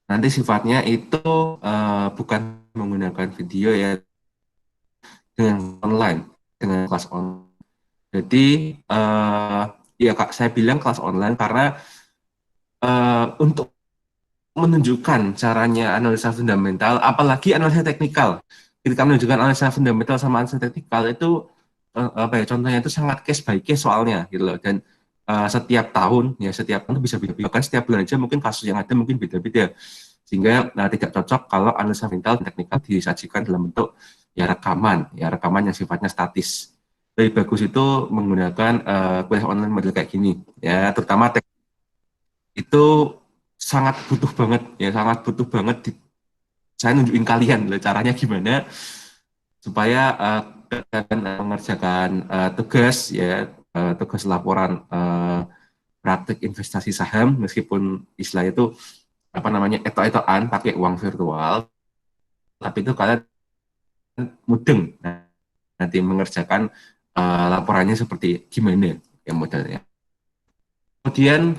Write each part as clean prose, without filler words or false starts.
Nanti sifatnya itu bukan menggunakan video ya, dengan online, dengan kelas online. Jadi ya Kak, saya bilang kelas online karena untuk menunjukkan caranya analisa fundamental, apalagi analisa teknikal. Ketika menunjukkan analisa fundamental sama analisa teknikal itu apa ya, contohnya itu sangat case by case soalnya gitu loh. Dan setiap tahun ya setiap tahun bisa beda-beda. Bahkan setiap bulan aja mungkin kasus yang ada mungkin beda-beda. Sehingga tidak cocok kalau analisa fundamental dan teknikal disajikan dalam bentuk ya rekaman yang sifatnya statis. Lebih bagus itu menggunakan kuliah online model kayak gini ya, terutama itu sangat butuh banget ya, sangat butuh banget saya nunjukin kalian loh caranya gimana supaya kalian mengerjakan tugas ya, tugas laporan praktik investasi saham meskipun istilah itu apa namanya eto-etoan pakai uang virtual, tapi itu kalian mudeng nanti mengerjakan laporannya seperti gimana ya modelnya. Kemudian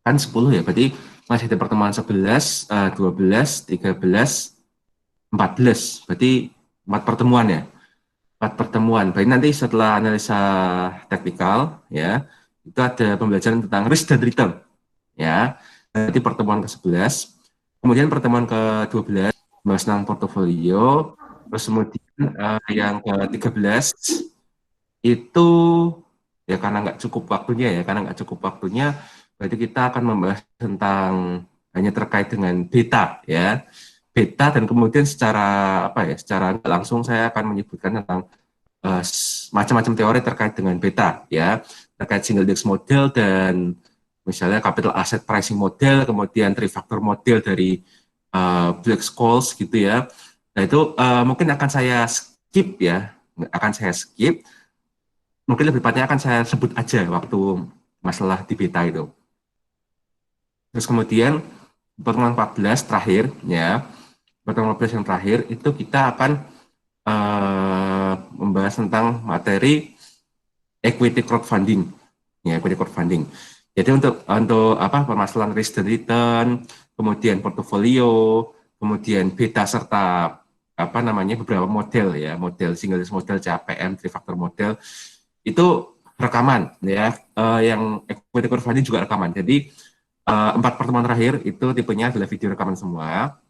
kan 10 ya, berarti masih ada pertemuan 11, 12, 13, 14, berarti 4 pertemuan ya. 4 pertemuan. Berarti nanti setelah analisa teknikal ya, itu ada pembelajaran tentang risk dan return ya. Nanti pertemuan ke-11, kemudian pertemuan ke-12 bahas tentang portofolio, terus kemudian yang ke-13 itu ya karena nggak cukup waktunya ya, karena nggak cukup waktunya, berarti kita akan membahas tentang hanya terkait dengan beta ya, beta dan kemudian secara apa ya, secara nggak langsung saya akan menyebutkan tentang macam-macam teori terkait dengan beta ya, terkait single index model dan misalnya capital asset pricing model, kemudian three factor model dari Black-Scholes gitu ya. Nah itu mungkin akan saya skip ya, akan saya skip, mungkin lebih tepatnya akan saya sebut aja waktu masalah di beta itu. Terus kemudian pertemuan 14 terakhir ya, pertemuan 14 yang terakhir itu kita akan membahas tentang materi equity crowdfunding ya, equity crowdfunding. Jadi untuk apa permasalahan risk dan return, kemudian portofolio, kemudian beta serta apa namanya beberapa model ya, model single risk model, CAPM, three factor model itu rekaman ya, yang equity crowdfunding juga rekaman. Jadi 4 pertemuan terakhir itu tipenya adalah video rekaman semua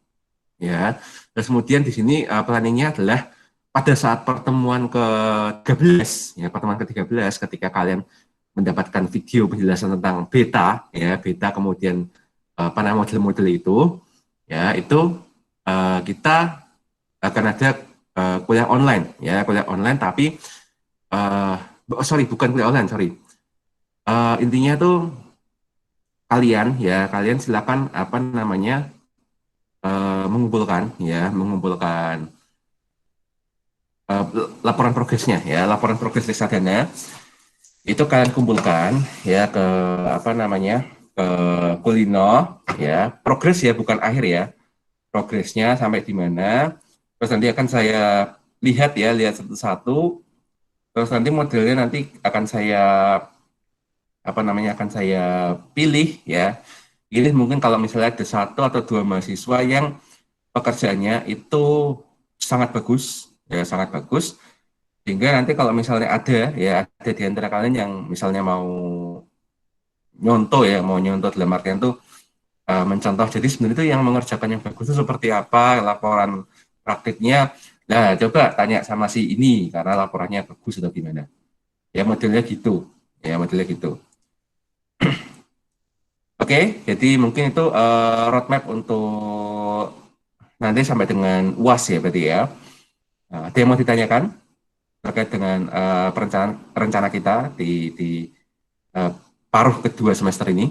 ya. Terus kemudian di sini planningnya adalah pada saat pertemuan ke-13 ya, pertemuan ke-13 ketika kalian mendapatkan video penjelasan tentang beta ya, beta kemudian apa namanya model-model itu ya, itu kita akan ada kuliah online ya, kuliah online tapi uh, sorry bukan kuliah online, sorry. Intinya tuh kalian ya, kalian silakan apa namanya mengumpulkan ya, mengumpulkan uh, laporan progresnya ya, laporan progres reksadana itu kalian kumpulkan ya ke apa namanya ke Kulino ya, progres ya bukan akhir ya, progresnya sampai di mana, terus nanti akan saya lihat ya, lihat satu-satu, terus nanti modelnya nanti akan saya apa namanya akan saya pilih ya. Ini mungkin kalau misalnya ada satu atau dua mahasiswa yang pekerjaannya itu sangat bagus ya, sangat bagus, sehingga nanti kalau misalnya ada ya, ada di antara kalian yang misalnya mau nyontoh ya, mau nyontoh dalam artian tuh mencontoh. Jadi sebenarnya itu yang mengerjakan yang bagus itu seperti apa, laporan praktiknya. Nah, coba tanya sama si ini karena laporannya bagus atau gimana. Ya modelnya gitu. Ya modelnya gitu. Oke, jadi mungkin itu roadmap untuk nanti sampai dengan UAS ya berarti ya. Nah, ada yang mau ditanyakan terkait dengan perencanaan rencana kita di uh, paruh kedua semester ini?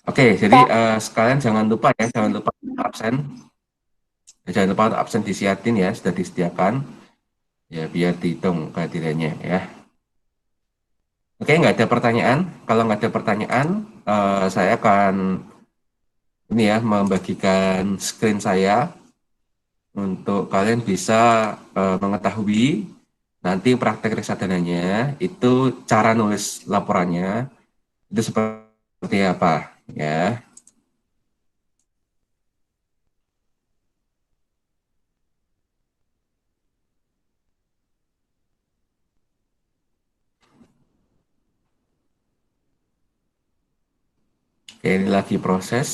Oke, jadi sekalian jangan lupa ya, jangan lupa absen. Jangan lupa untuk absen disiapin ya, sudah disediakan ya biar dihitung kehadirannya ya. Oke, nggak ada pertanyaan. Kalau nggak ada pertanyaan, saya akan ini ya membagikan screen saya. untuk kalian bisa mengetahui nanti praktek reksadananya itu cara nulis laporannya itu seperti apa ya. Oke, ini lagi proses.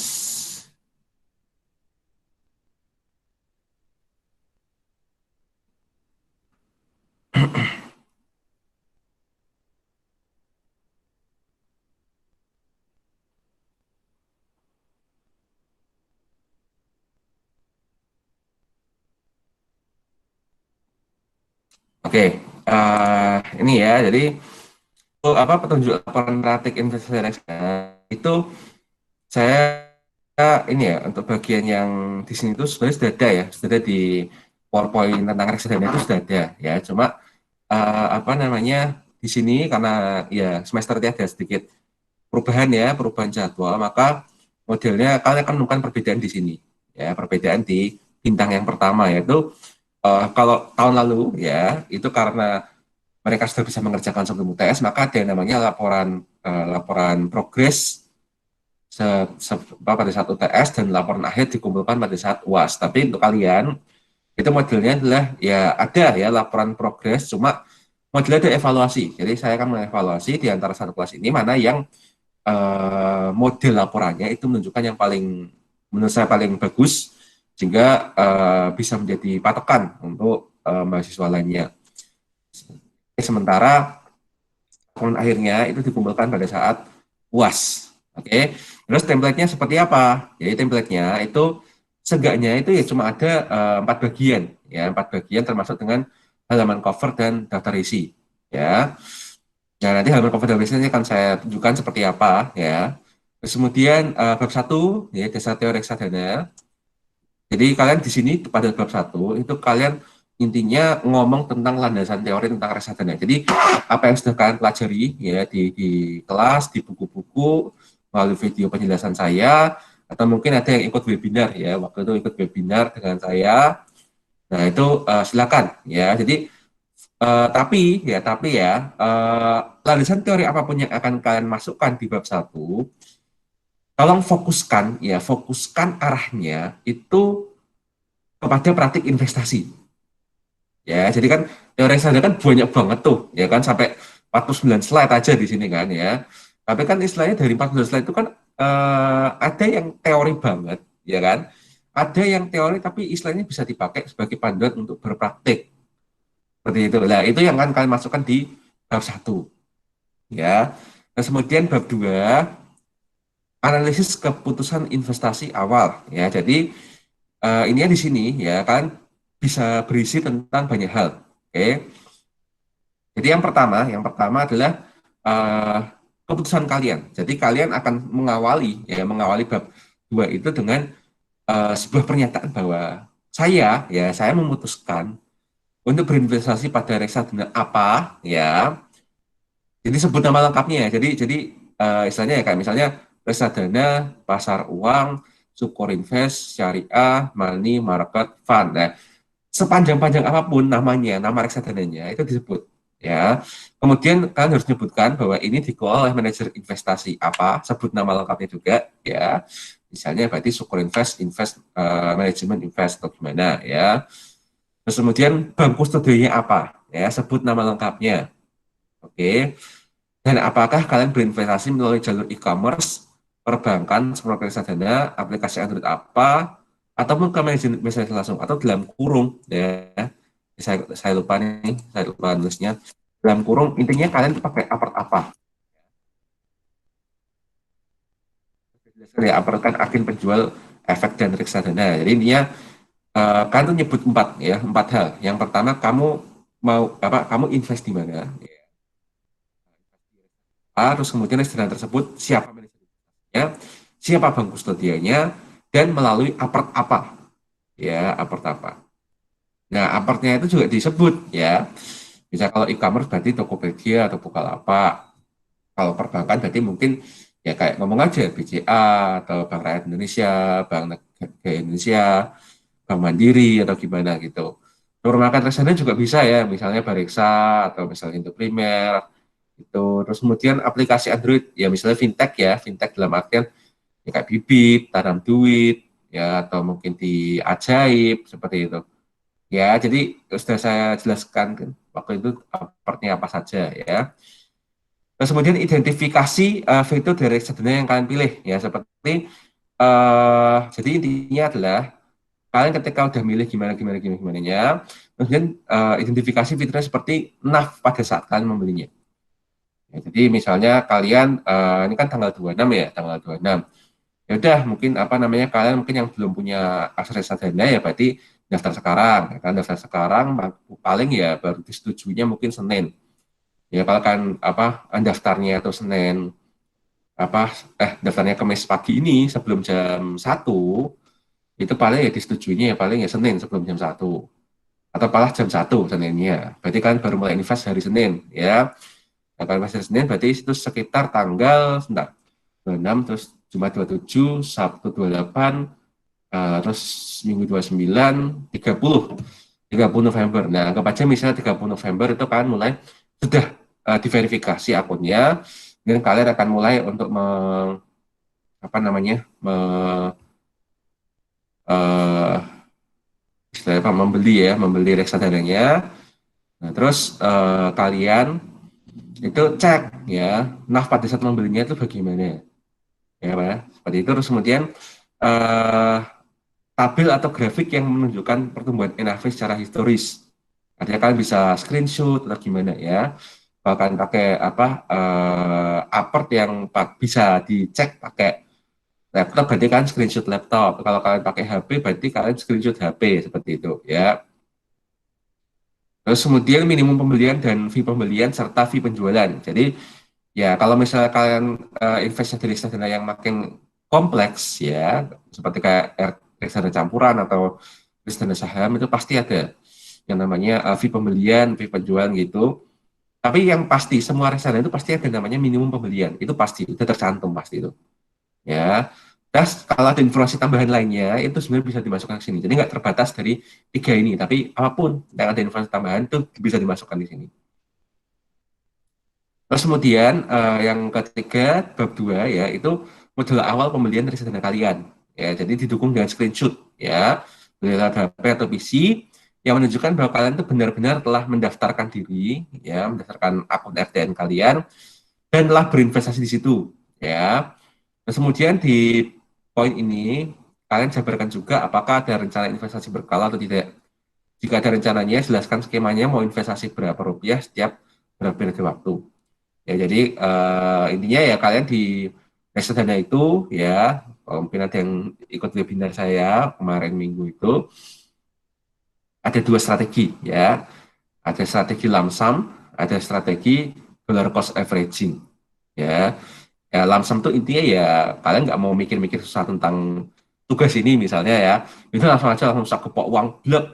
Oke, ini ya. Jadi apa petunjuk laporan praktik investasi reksadana itu saya ini ya untuk bagian yang di sini itu sebenarnya sudah ada di PowerPoint tentang reksadana itu sudah ada ya. Cuma apa namanya di sini karena ya semester ini ada sedikit perubahan ya, perubahan jadwal, maka modelnya kalian akan menemukan perbedaan di sini ya, perbedaan di bintang yang pertama yaitu kalau tahun lalu ya itu karena mereka sudah bisa mengerjakan sebelum UTS, maka ada yang namanya laporan progres pada saat UTS dan laporan akhir dikumpulkan pada saat UAS. Tapi untuk kalian itu modelnya adalah ya ada ya laporan progres, cuma modelnya ada evaluasi. Jadi saya akan mengevaluasi di antara satu kelas ini mana yang model laporannya itu menunjukkan yang paling menurut saya paling bagus sehingga bisa menjadi patokan untuk mahasiswa lainnya. Sementara laporan akhirnya itu dikumpulkan pada saat UAS. Oke, terus template-nya seperti apa? Jadi template-nya itu seenggaknya itu ya cuma ada 4 bagian, ya 4 bagian termasuk dengan halaman cover dan daftar isi, ya. Nah nanti halaman cover dan daftar isi akan saya tunjukkan seperti apa, ya. Terus kemudian bab 1, ya dasar teori reksadana. Jadi kalian di sini pada bab 1 itu kalian intinya ngomong tentang landasan teori tentang reksadana. Jadi apa yang sudah kalian pelajari ya di kelas, di buku-buku, melalui video penjelasan saya, atau mungkin ada yang ikut webinar ya, waktu itu ikut webinar dengan saya. Nah itu silakan ya. Jadi landasan teori apapun yang akan kalian masukkan di bab 1, tolong fokuskan arahnya itu kepada praktik investasi. Ya, jadi kan teori reksadana kan banyak banget tuh, ya kan sampai 49 slide aja di sini kan ya. Tapi kan istilahnya dari 49 slide itu kan ada yang teori banget, ya kan? Ada yang teori tapi istilahnya bisa dipakai sebagai panduan untuk berpraktik. Seperti itu. Nah, itu yang akan kalian masukkan di bab 1, ya. Terus kemudian bab 2 analisis keputusan investasi awal, ya. Jadi ini di sini ya kan bisa berisi tentang banyak hal. Oke. Jadi yang pertama adalah uh, keputusan kalian. Jadi kalian akan mengawali bab 2 itu dengan sebuah pernyataan bahwa saya memutuskan untuk berinvestasi pada reksadana apa ya. Jadi sebut nama lengkapnya ya. Jadi istilahnya ya kayak misalnya reksadana, pasar uang, Sukor Invest, Syariah, Money Market Fund. Nah, sepanjang-panjang apapun namanya, nama reksadananya itu disebut ya. Kemudian kalian harus menyebutkan bahwa ini dikelola oleh manajer investasi apa, sebut nama lengkapnya juga ya. Misalnya berarti Sukor Invest, Manajemen Invest atau gimana ya. Terus kemudian bank kustodianya apa ya, sebut nama lengkapnya. Oke. Dan apakah kalian berinvestasi melalui jalur e-commerce, perbankan, seperti reksadana, aplikasi Android apa, ataupun ke manajemen investasi langsung, atau dalam kurung, ya, saya lupa nih, saya lupa nulisnya. Dalam kurung, intinya kalian pakai apart apa. Ya, apart kan agen penjual efek dan reksadana. Jadi intinya, kalian tuh nyebut empat hal. Yang pertama, kamu invest di mana, terus kemudian reksadana tersebut siapa manajernya, siapa bank kustodianya, dan melalui apart apa, ya apart apa. Nah apartnya itu juga disebut ya, bisa kalau e-commerce berarti Tokopedia atau Bukalapak, kalau perbankan berarti mungkin ya kayak ngomong aja BCA atau Bank Rakyat Indonesia, Bank Negara Indonesia, Bank Mandiri atau gimana gitu. Menggunakan reksadana juga bisa ya, misalnya Bareksa atau misalnya Indo Primer itu. Terus kemudian aplikasi Android ya misalnya fintech ya, fintech dalam artian ya kayak Bibit, Tanam Duit ya atau mungkin di Ajaib seperti itu. Ya, jadi sudah saya jelaskan kan, waktu itu partnya apa saja ya. Terus kemudian identifikasi fitur dari reksadana yang kalian pilih ya seperti jadi intinya adalah kalian ketika udah milih gimana gimana gimana gimana nya, kemudian identifikasi fiturnya seperti NAV pada saat kalian membelinya. Ya, jadi misalnya kalian ini kan tanggal 26 ya, tanggal 26. Ya udah mungkin apa namanya kalian mungkin yang belum punya akses reksadana ya berarti daftar sekarang, ya kan daftar sekarang paling ya baru disetujuinya mungkin Senin. Ya kalau kan apa daftarnya itu Senin apa daftarnya Kamis pagi ini sebelum jam 1 itu paling ya disetujuinya ya paling ya Senin sebelum jam 1 atau malah jam 1 Seninnya. Berarti kan baru mulai invest hari Senin ya. Nah, kalau invest hari Senin berarti itu sekitar tanggal sebentar 26 terus Jumat 27, Sabtu 28, terus Minggu 29, 30 November. Nah, anggap aja misalnya 30 November itu kan mulai sudah diverifikasi akunnya dan kalian akan mulai untuk apa namanya eh, istilahnya apa, membeli reksadananya. Nah, terus kalian itu cek ya NAV pada saat membelinya itu bagaimana ya Pak. Seperti itu terus kemudian eh, tabel atau grafik yang menunjukkan pertumbuhan NAV secara historis. Artinya kalian bisa screenshot atau gimana ya. Bahkan pakai apa apert yang bisa dicek pakai laptop berarti kan screenshot laptop. Kalau kalian pakai HP berarti kalian screenshot HP seperti itu ya. Terus kemudian minimum pembelian dan fee pembelian serta fee penjualan. Jadi ya kalau misalnya kalian investasi di reksadana yang makin kompleks ya, seperti kayak reksadana campuran atau reksadana saham itu pasti ada yang namanya fee pembelian, fee penjualan gitu. Tapi yang pasti semua reksadana itu pasti ada namanya minimum pembelian. Itu pasti, itu tercantum pasti itu. Ya. Terus kalau ada informasi tambahan lainnya itu sebenarnya bisa dimasukkan ke sini. Jadi nggak terbatas dari 3 ini, tapi apapun yang ada informasi tambahan itu bisa dimasukkan di sini. Terus kemudian yang ketiga bab 2 ya itu modal awal pembelian reksadana kalian. Ya, jadi didukung dengan screenshot ya dari HP atau PC yang menunjukkan bahwa kalian itu benar-benar telah mendaftarkan diri ya, mendaftarkan akun RTN kalian dan telah berinvestasi di situ ya. Terus kemudian di poin ini kalian jabarkan juga apakah ada rencana investasi berkala atau tidak. Jika ada rencananya, jelaskan skemanya mau investasi berapa rupiah setiap berapa periode waktu. Ya, jadi intinya ya kalian di reksadana itu ya, kalau mungkin ada yang ikut webinar saya kemarin minggu itu, ada 2 strategi ya. Ada strategi lamsam, ada strategi dollar cost averaging. Ya, ya lamsam itu intinya ya kalian nggak mau mikir-mikir susah tentang tugas ini misalnya ya, itu langsung aja langsung sakupok uang blek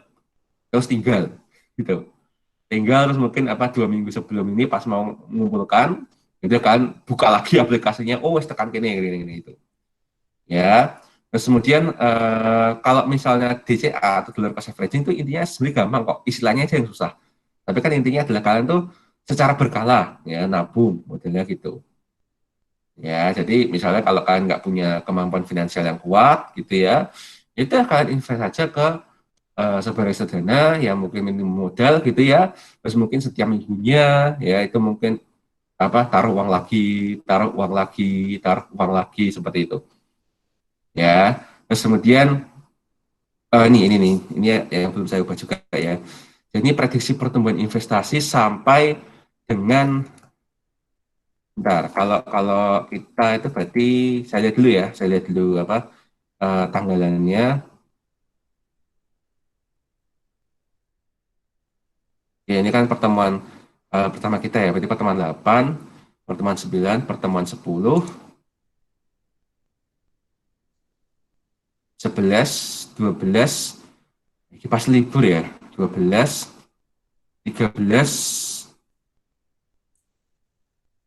terus tinggal gitu. Tinggal terus mungkin apa 2 minggu sebelum ini pas mau mengumpulkan itu kan buka lagi aplikasinya oh wes tekan ini itu ya terus kemudian kalau misalnya DCA atau dollar cost averaging itu intinya sebenarnya gampang kok istilahnya aja yang susah tapi kan intinya adalah kalian tuh secara berkala ya nabung modelnya gitu ya jadi misalnya kalau kalian nggak punya kemampuan finansial yang kuat gitu ya itu kalian invest saja ke sebuah reksadana yang mungkin minimum modal gitu ya terus mungkin setiap minggunya ya itu mungkin apa taruh uang lagi taruh uang lagi taruh uang lagi seperti itu ya terus kemudian ini nih ini yang belum saya ubah juga ya jadi ini prediksi pertumbuhan investasi sampai dengan bentar kalau kalau kita itu berarti saya lihat dulu ya saya lihat dulu apa tanggalannya ya ini kan pertemuan pertama kita ya berarti pertemuan 8 pertemuan 9 pertemuan 10 11 12 ini pas libur ya 12 13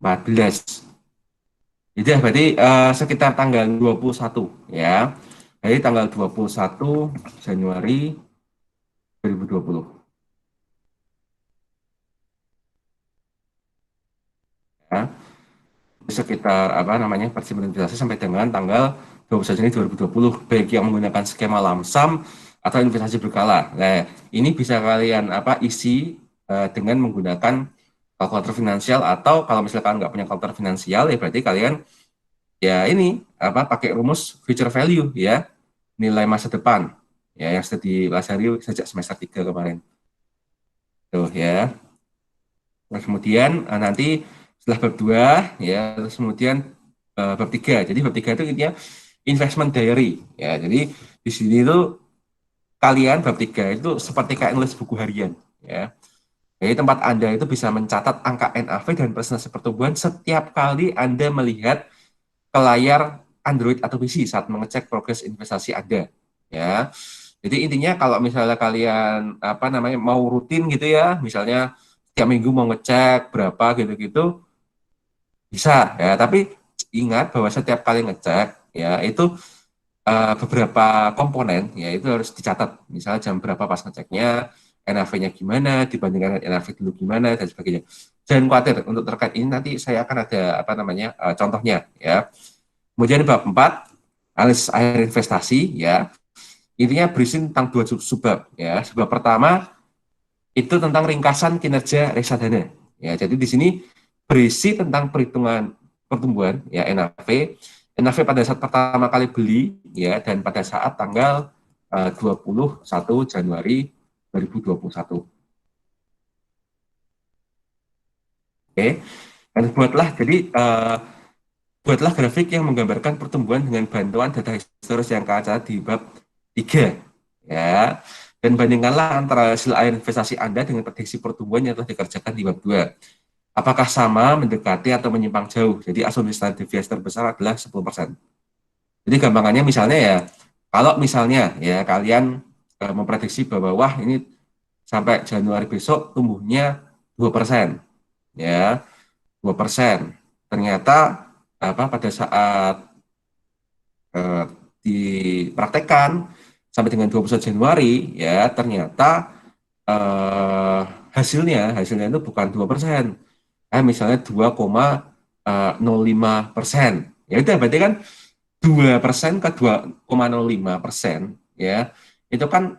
14 itu ya berarti sekitar tanggal 21 ya Jadi tanggal 21 Januari 2020. Ya. Sekitar apa namanya persimpanan investasi sampai dengan tanggal 21 Juni 2020, baik yang menggunakan skema lamsam atau investasi berkala. Nah, ini bisa kalian apa isi dengan menggunakan kalkulator finansial, atau kalau misalkan nggak punya kalkulator finansial ya berarti kalian ya ini apa pakai rumus future value ya, nilai masa depan ya yang sudah dipelajari sejak semester 3 kemarin. Tuh ya. Terus kemudian nanti setelah bab 2 ya, terus kemudian bab 3. Jadi bab 3 itu intinya investment diary ya. Jadi di sini tuh kalian bab 3 itu seperti kayak nulis buku harian ya. Jadi tempat Anda itu bisa mencatat angka NAV dan presentasi pertumbuhan setiap kali Anda melihat ke layar Android atau PC saat mengecek progres investasi Anda ya. Jadi intinya kalau misalnya kalian apa namanya mau rutin gitu ya, misalnya tiap minggu mau ngecek berapa gitu-gitu bisa ya, tapi ingat bahwa setiap kali ngecek ya itu beberapa komponen ya itu harus dicatat. Misalnya jam berapa pas ngeceknya, NAV-nya gimana dibandingkan NAV dulu gimana dan sebagainya. Jangan khawatir untuk terkait ini, nanti saya akan ada apa namanya contohnya ya. Kemudian bab 4 analisis akhir investasi ya. Intinya berisi tentang dua subbab ya. Subbab pertama itu tentang ringkasan kinerja reksadana. Ya, jadi di sini berisi tentang perhitungan pertumbuhan ya NAV pada saat pertama kali beli ya dan pada saat tanggal 21 Januari 2021. Oke. Dan buatlah grafik yang menggambarkan pertumbuhan dengan bantuan data historis yang kaca di bab 3 ya. Dan bandingkanlah antara hasil akhir investasi Anda dengan prediksi pertumbuhan yang telah dikerjakan di bab 2. Apakah sama, mendekati, atau menyimpang jauh? Jadi asumsi standar deviasi terbesar adalah 10%. Jadi gampangannya misalnya ya, kalau misalnya ya kalian memprediksi bahwa wah ini sampai Januari besok tumbuhnya 2%, ya 2%. Ternyata apa pada saat eh, dipraktekkan sampai dengan 21 Januari ya ternyata eh, hasilnya itu bukan 2%, misalnya 2,05%. Ya udah berarti kan 2% ke 2,05% ya itu kan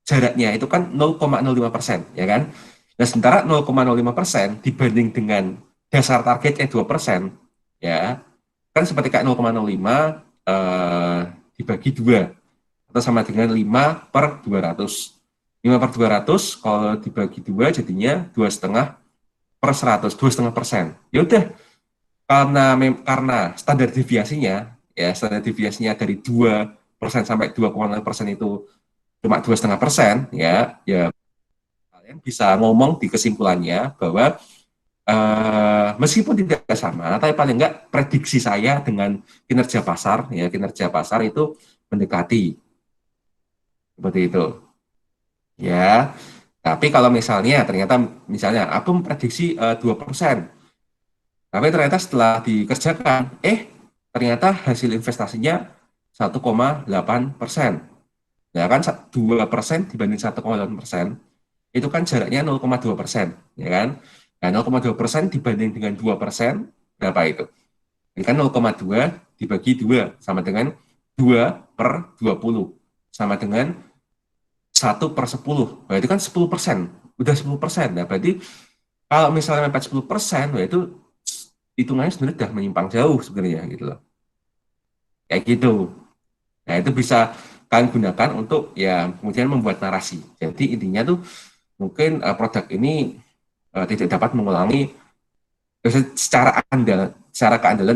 jaraknya itu kan 0,05% ya kan. Nah sementara 0,05% dibanding dengan dasar targetnya 2% ya kan seperti kayak 0,05 dibagi 2 atau sama dengan 5 per 200. 5 per 200 kalau dibagi 2 jadinya 2,5 per 100, 2,5%. Ya udah, karena standar deviasinya dari 2% sampai 2,5% itu cuma 2,5% ya, ya kalian bisa ngomong di kesimpulannya bahwa meskipun tidak sama, tapi paling enggak prediksi saya dengan kinerja pasar itu mendekati seperti itu. Ya, tapi kalau misalnya aku memprediksi 2%, tapi ternyata setelah dikerjakan, ternyata hasil investasinya 1,8%. Ya kan 2% dibanding 1,8%, itu kan jaraknya 0,2%, ya kan? Nah, 0,2% dibanding dengan 2%, berapa itu? Ini kan 0,2 dibagi 2, sama dengan 2 per 20, sama dengan 1/10. Nah, itu kan 10%. Udah 10%. Nah, berarti kalau misalnya mepet 10%, nah itu hitungannya sebenarnya sudah menyimpang jauh sebenarnya gitu loh. Kayak gitu. Nah, itu bisa kalian gunakan untuk ya kemudian membuat narasi. Jadi intinya tuh mungkin produk ini tidak dapat mengulangi secara keandalan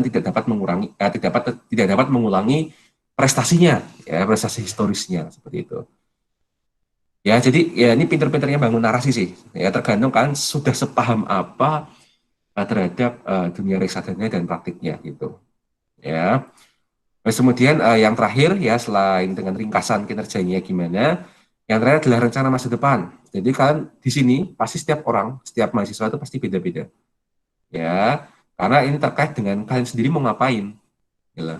tidak dapat mengurangi tidak dapat mengulangi prestasinya ya, prestasi historisnya seperti itu. Ya, jadi ya ini pinter-pinternya bangun narasi sih. Ya, tergantung kan sudah sepaham apa terhadap dunia reksadana dan praktiknya gitu. Ya. Terus kemudian yang terakhir ya selain dengan ringkasan kinerjanya gimana, yang terakhir adalah rencana masa depan. Jadi kalian di sini pasti setiap mahasiswa itu pasti beda-beda. Ya, karena ini terkait dengan kalian sendiri mau ngapain. Gitu.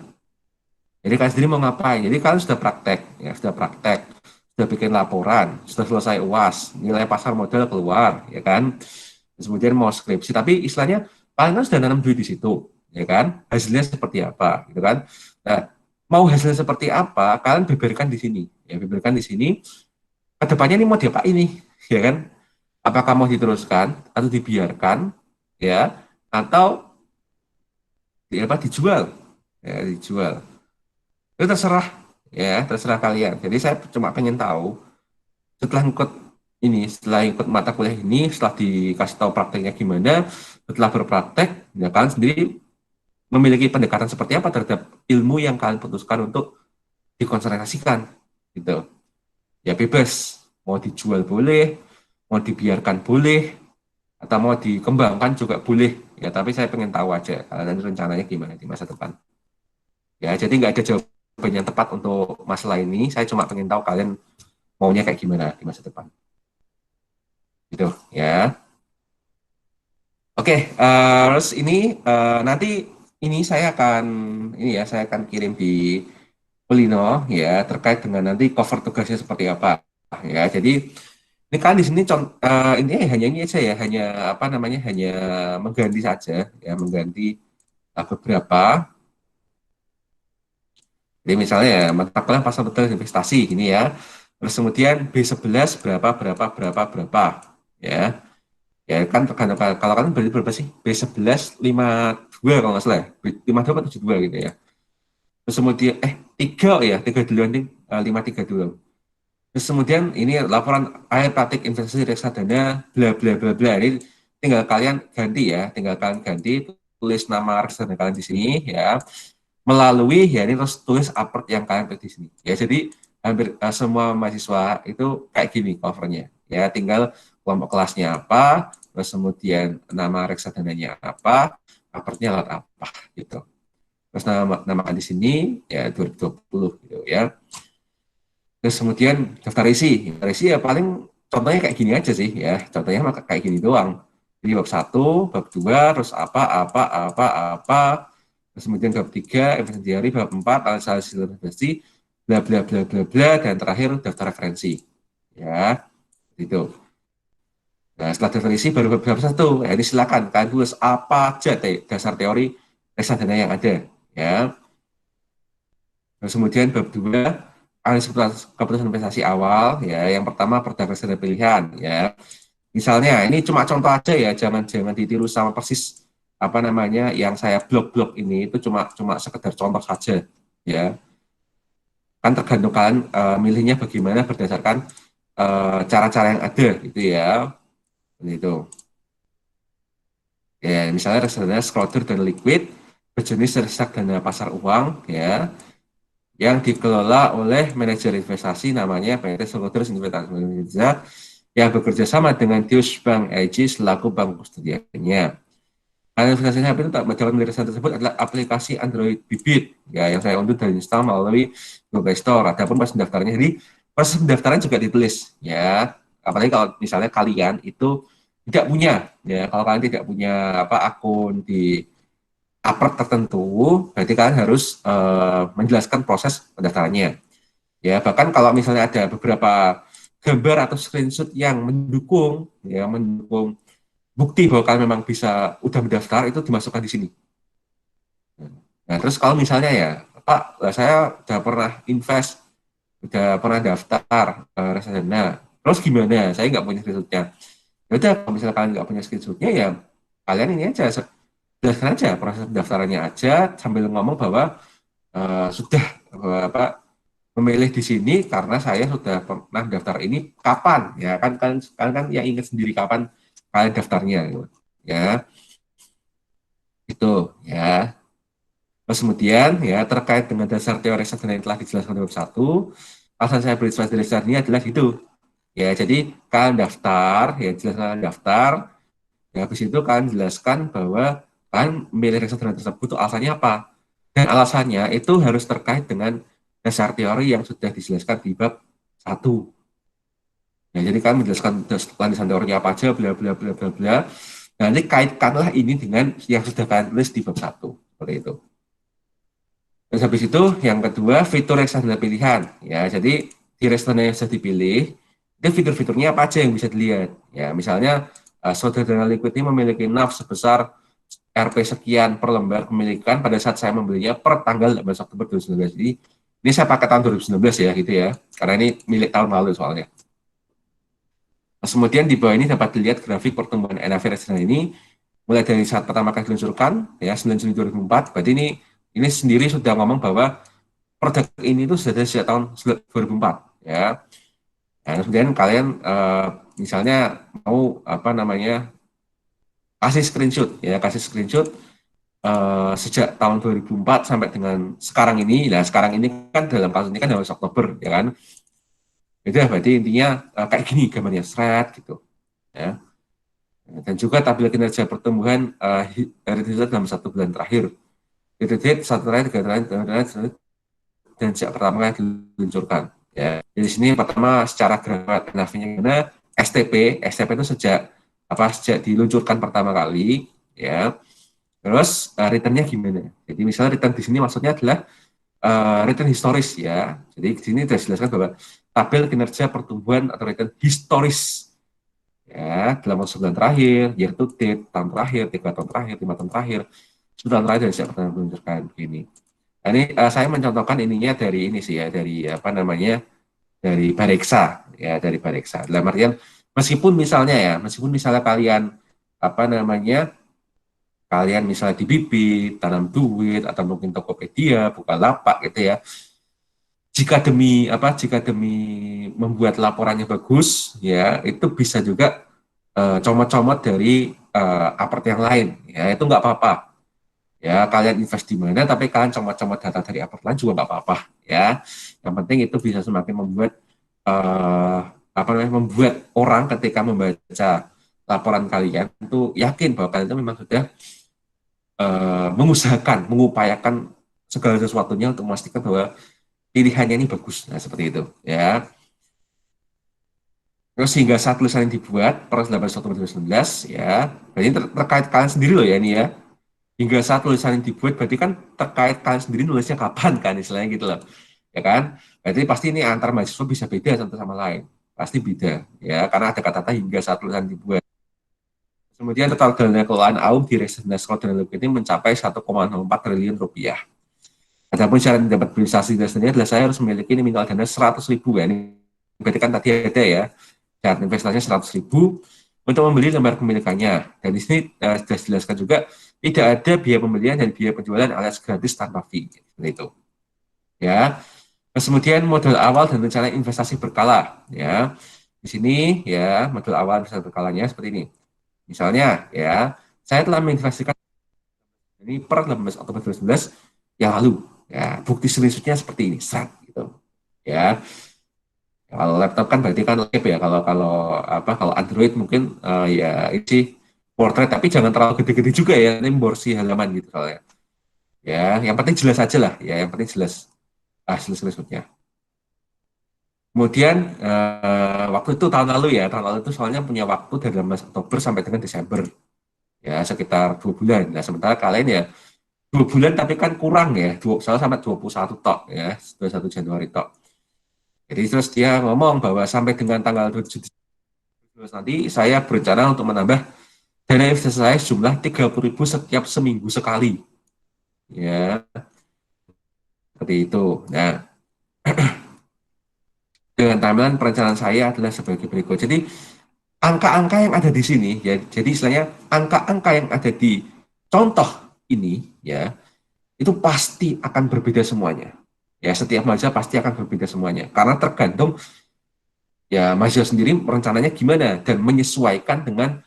Jadi kalian sendiri mau ngapain? Jadi kalian sudah praktek, ya sudah praktek, sudah bikin laporan, sudah selesai UAS, nilai pasar modal keluar, ya kan? Terus kemudian mau skripsi, tapi istilahnya kalian kan sudah nanam duit di situ, ya kan? Hasilnya seperti apa, gitu kan? Nah, mau hasilnya seperti apa? Kalian beberkan di sini, ya beberkan di sini. Kedepannya ini mau diapain ini, ya kan? Apakah mau diteruskan atau dibiarkan, ya? Atau apa dijual, ya dijual. Itu terserah, ya terserah kalian. Jadi saya cuma pengen tahu setelah ikut ini, setelah ikut mata kuliah ini, setelah dikasih tahu prakteknya gimana, setelah berpraktek, ya kalian sendiri memiliki pendekatan seperti apa terhadap ilmu yang kalian putuskan untuk dikonsentrasikan, gitu. Ya bebas, mau dijual boleh, mau dibiarkan boleh, atau mau dikembangkan juga boleh. Ya tapi saya pengen tahu aja kalian rencananya gimana di masa depan. Ya jadi nggak ada jawaban yang tepat untuk masalah ini. Saya cuma pengen tahu kalian maunya kayak gimana di masa depan. Gitu ya. Oke, terus ini nanti ini saya akan ini ya saya akan kirim di Pelino ya terkait dengan nanti cover tugasnya seperti apa ya. Jadi ini kan di sini ini hanya ini aja ya, hanya apa namanya hanya mengganti saja ya, mengganti beberapa. Jadi misalnya ya mata kuliah pasar modal investasi gini ya. Terus kemudian B11 berapa berapa berapa berapa ya. Ya kan tergantung kalau kan berarti berapa sih? B11 52 kalau nggak salah ya. 52 atau 72 gitu ya. Terus kemudian tiga ya, tiga duluan nih, 53 dulu. Terus kemudian ini laporan akhir praktik investasi reksadana bla bla bla bla. Ini tinggal kalian ganti ya, tinggal kalian ganti tulis nama reksadana kalian di sini ya. Melalui ya ini terus tulis apert yang kalian pilih di sini. Ya jadi hampir semua mahasiswa itu kayak gini covernya. Ya tinggal kelompok kelasnya apa, terus kemudian nama reksadananya apa, apertnya alat apa gitu. Terus nama di sini ya 2020 gitu ya. Terus kemudian daftar isi. Daftar isi ya paling contohnya kayak gini aja sih ya. Contohnya kayak gini doang. Jadi bab satu, bab 2, terus apa, terus kemudian bab 3, investasi diary, bab 4, hasil investasi, bla bla bla bla bla, dan terakhir daftar referensi. Ya, itu. Nah, setelah daftar isi baru bab satu. Ya, ini silakan kalian tulis apa aja dasar teori reksadana yang ada. Ya, terus kemudian bab 2 analisis keputusan investasi awal ya. Yang pertama berdasarkan pilihan ya. Misalnya ini cuma contoh aja ya, jangan jangan ditiru sama persis apa namanya yang saya blog-blog ini itu cuma cuma sekedar contoh saja ya. Kan tergantung kalian milihnya bagaimana berdasarkan cara-cara yang ada gitu ya. Itu. Ya, misalnya reksadana skroder dan liquid berjenis reksadana pasar uang ya yang dikelola oleh manajer investasi namanya PT Sekuritas Investasi Indonesia yang bekerja sama dengan Deutsche Bank AG selaku bank kustodiannya. Investasi HP itu tak mendapat penjelasan tersebut adalah aplikasi Android Bibit ya yang saya unduh dan install melalui Google Store. Adapun pas pendaftarannya, jadi proses pendaftaran juga ditulis ya. Apalagi kalau misalnya kalian itu tidak punya ya, kalau kalian tidak punya apa akun di apart tertentu, berarti kalian harus menjelaskan proses pendaftarannya. Ya, bahkan kalau misalnya ada beberapa gambar atau screenshot yang mendukung bukti bahwa kalian memang bisa udah mendaftar itu dimasukkan di sini. Nah, terus kalau misalnya ya, Pak, saya udah pernah invest, udah pernah daftar reksadana, terus gimana? Saya nggak punya screenshotnya. Ya udah, kalau misalnya kalian nggak punya screenshotnya ya kalian ini aja jelaskan aja proses pendaftarannya aja sambil ngomong bahwa sudah apa memilih di sini karena saya sudah pernah daftar ini kapan ya kan yang ingat sendiri kapan kalian daftarnya gitu. Ya itu ya. Terus kemudian ya terkait dengan dasar teori reksadana yang telah dijelaskan di bab 1, alasan saya beri dari dasar ini adalah itu. Ya, jadi kalian daftar, ya jelaskan daftar, ya habis itu kalian jelaskan bahwa kalian memilih reksadana tersebut itu alasannya apa. Dan alasannya itu harus terkait dengan dasar teori yang sudah dijelaskan di bab 1. Ya, jadi kalian menjelaskan landasan teorinya apa aja, bla bla bla bla bla. Nah, nanti kaitkanlah ini dengan yang sudah kalian tulis di bab 1. Seperti itu. Terus habis itu yang kedua fitur reksadana pilihan ya. Jadi di reksadana yang sudah dipilih itu fitur-fiturnya apa aja yang bisa dilihat ya. Misalnya saudara Liquid ini memiliki NAV sebesar Rp sekian per lembar kepemilikan pada saat saya membelinya per tanggal 18 Oktober 2019. Jadi ini saya pakai tahun 2019 ya gitu ya. Karena ini milik tahun lalu soalnya. Nah, kemudian di bawah ini dapat dilihat grafik pertumbuhan NAV reksadana ini mulai dari saat pertama kali diluncurkan ya 9 Juni 2004. Berarti ini sendiri sudah ngomong bahwa produk ini itu sudah ada sejak tahun 2004 ya. Nah, kemudian kalian misalnya mau apa namanya kasih screenshot ya, kasih screenshot sejak tahun 2004 sampai dengan sekarang ini. Nah, sekarang ini kan dalam kasus ini kan harus Oktober ya kan. Itu ya berarti intinya kayak gini gambarnya seret gitu ya. Dan juga tabel kinerja pertumbuhan dalam 1 bulan terakhir. Year satu terakhir, tiga terakhir, dan sejak pertama kali diluncurkan. Ya, di sini pertama secara grafik NAV-nya gimana? STP itu sejak diluncurkan pertama kali, ya. Terus return-nya gimana? Jadi misalnya return di sini maksudnya adalah return historis ya. Jadi di sini sudah dijelaskan bahwa tabel kinerja pertumbuhan atau return historis ya dalam sebulan terakhir, year to date, tahun terakhir, 3 tahun terakhir, 5 tahun terakhir, 10 tahun terakhir dari sejak pertama diluncurkan ini. Nah, ini saya mencontohkan ininya dari ini sih ya, dari apa namanya, dari Bareksa ya, dari Bareksa. Dalam artian meskipun misalnya kalian apa namanya, kalian misalnya di Bibit, Tanam Duit atau mungkin Tokopedia, Bukalapak gitu ya. Jika demi membuat laporannya bagus ya, itu bisa juga comot-comot dari apart yang lain ya, itu nggak apa-apa. Ya, kalian invest di mana, tapi kalian comot-comot data dari apart lain juga nggak apa-apa ya. Yang penting itu bisa semakin membuat membuat orang ketika membaca laporan kalian itu yakin bahwa kalian itu memang sudah mengupayakan segala sesuatunya untuk memastikan bahwa pilihannya ini bagus. Nah, seperti itu ya. Terus hingga saat tulisan yang dibuat per 18 Oktober 2019 ya, berarti terkait kalian sendiri loh ya ini ya. Hingga saat tulisan yang dibuat berarti kan terkait kalian sendiri nulisnya kapan kan istilahnya gitu loh. Ya kan? Berarti pasti ini antar mahasiswa bisa beda satu sama lain. Pasti beda ya karena ada kata-kata hingga saat tulisan dibuat. Kemudian total dana kelolaan AUM di Reksadana Skor dan Liquid ini mencapai 1,04 triliun rupiah. Adapun syarat dapat berinvestasi dasarnya adalah saya harus memiliki minimal dana 100.000 ya. Ini berarti kan tadi ada ya. Syarat investasinya 100.000 untuk membeli lembar pemilikannya. Dan di sini sudah dijelaskan juga tidak ada biaya pembelian dan biaya penjualan alias gratis tanpa fee. Seperti itu. Ya. Terus kemudian modal awal dan rencana investasi berkala. Ya. Di sini ya modal awal investasi berkalanya seperti ini. Misalnya ya, saya telah menginvestasikan ini per 18 Oktober 2019 yang lalu. Ya, bukti screenshotnya seperti ini, serat gitu. Ya, kalau laptop kan berarti kan lab ya. Kalau Android mungkin ya ini portrait tapi jangan terlalu gede-gede juga ya. Ini borsi halaman gitu kalau ya. Ya, yang penting jelas aja lah. Ya, yang penting jelas hasil screenshotnya. Kemudian waktu itu tahun lalu itu soalnya punya waktu dari 18 Oktober sampai dengan Desember. Ya, sekitar 2 bulan. Nah, sementara kalian ya 2 bulan tapi kan kurang ya, soalnya sampai 21 tok ya, 21 Januari tok. Jadi terus dia ngomong bahwa sampai dengan tanggal 7 nanti saya berencana untuk menambah dana investasi saya jumlah 30.000 setiap seminggu sekali. Ya, seperti itu. Nah, dengan timeline perencanaan saya adalah sebagai berikut. Jadi angka-angka yang ada di sini ya, jadi istilahnya angka-angka yang ada di contoh ini ya, itu pasti akan berbeda semuanya. Ya, setiap mahasiswa pasti akan berbeda semuanya. Karena tergantung ya mahasiswa sendiri rencananya gimana dan menyesuaikan dengan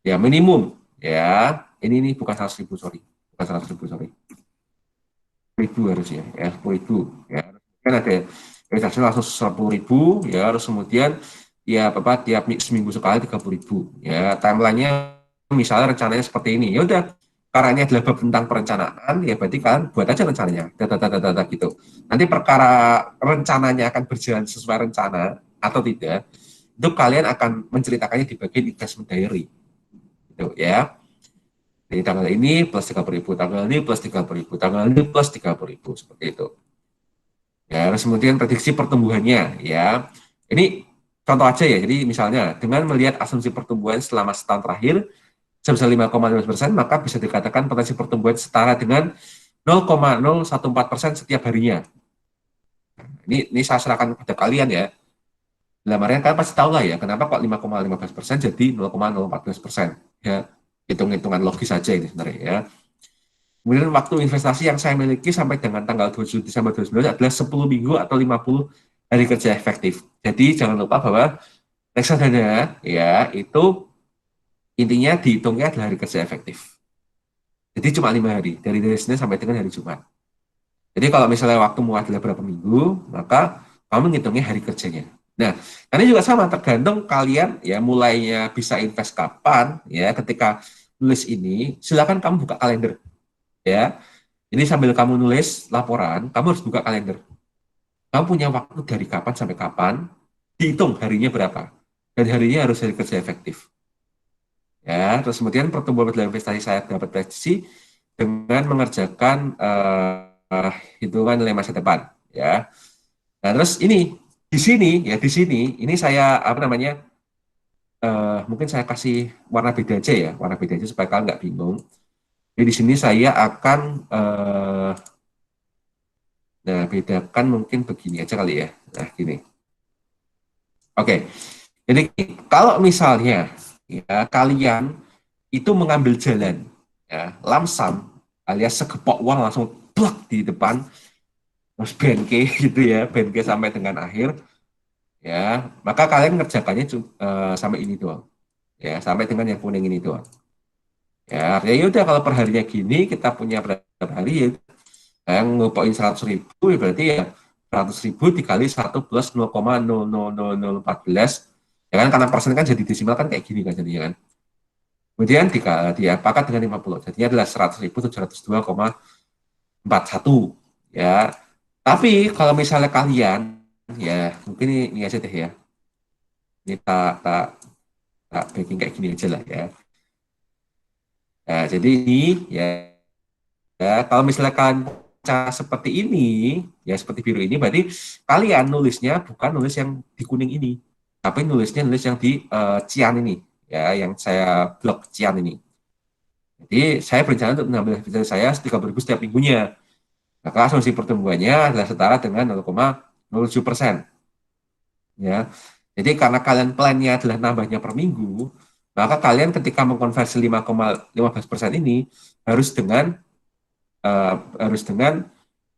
ya minimum ya. Ini bukan 100.000 sorry, bukan 100.000 sorry, 1000 harusnya ya 10.000 ya. Kan ada investasi langsung 10.000 ya, harus kemudian ya tiap seminggu sekali 30.000 ya. Timelinenya misalnya rencananya seperti ini, ya udah karena ini adalah bab tentang perencanaan ya berarti kalian buat aja rencananya data gitu. Nanti perkara rencananya akan berjalan sesuai rencana atau tidak itu kalian akan menceritakannya di bagian investment diary gitu ya. Jadi tanggal ini plus 30.000, tanggal ini plus 30.000, tanggal ini plus 30.000, seperti itu. Ya, terus kemudian prediksi pertumbuhannya, ya. Ini contoh aja ya, jadi misalnya dengan melihat asumsi pertumbuhan selama setahun terakhir, sebesar 5,15%, maka bisa dikatakan potensi pertumbuhan setara dengan 0,014% setiap harinya. Ini saya serahkan kepada kalian ya. Dalam artian kalian pasti tahu lah ya, kenapa kok 5,15% jadi 0,014%. Ya, hitung-hitungan logis saja ini sebenarnya ya. Kemudian waktu investasi yang saya miliki sampai dengan tanggal 27 Desember 2019 adalah 10 minggu atau 50 hari kerja efektif. Jadi jangan lupa bahwa reksadana ya itu intinya dihitungnya adalah hari kerja efektif. Jadi cuma 5 hari, dari Senin sampai dengan hari Jumat. Jadi kalau misalnya waktumu adalah berapa minggu, maka kamu ngitungnya hari kerjanya. Nah, ini juga sama, tergantung kalian ya mulainya bisa invest kapan ya. Ketika nulis ini, silakan kamu buka kalender ya. Ini sambil kamu nulis laporan, kamu harus buka kalender. Kamu punya waktu dari kapan sampai kapan, dihitung harinya berapa. Dan harinya harus hari kerja efektif. Ya, terus kemudian pertumbuhan dalam investasi saya dapat prediksi dengan mengerjakan hitungan nilai masa depan. Ya, nah terus ini di sini ini saya apa namanya mungkin saya kasih warna beda aja ya, warna beda aja supaya kalian nggak bingung. Jadi di sini saya akan nah bedakan mungkin begini aja kali ya. Nah gini. Oke. Jadi kalau misalnya ya kalian itu mengambil jalan ya lamsam alias segepok uang langsung plak di depan terus BNK gitu ya BNK sampai dengan akhir ya maka kalian ngerjakannya sampai ini doang ya sampai dengan yang kuning ini doang ya artinya udah kalau perharinya gini kita punya berapa hari ya yang ngumpulin 100.000 ya berarti ya 100.000 dikali 1 plus 0,000014 ya kan karena persen kan jadi desimal kan kayak gini kan jadinya kan. Kemudian diapakan dengan 50, jadinya adalah 100.702,41 ya. Tapi kalau misalnya kalian ya mungkin ini aja deh ya. Ini tak bikin kayak gini aja lah ya. Nah, jadi ini ya kalau misalnya kalian baca seperti ini ya seperti biru ini berarti kalian nulisnya bukan nulis yang di kuning ini, tapi nulis yang di cian ini ya yang saya blok cian ini. Jadi saya berencana untuk mengambil dividen saya 30.000 setiap minggunya. Maka asumsi pertumbuhannya adalah setara dengan 0,07%. Ya. Jadi karena kalian plannya adalah nambahnya per minggu, maka kalian ketika mengkonversi 5,15% ini harus dengan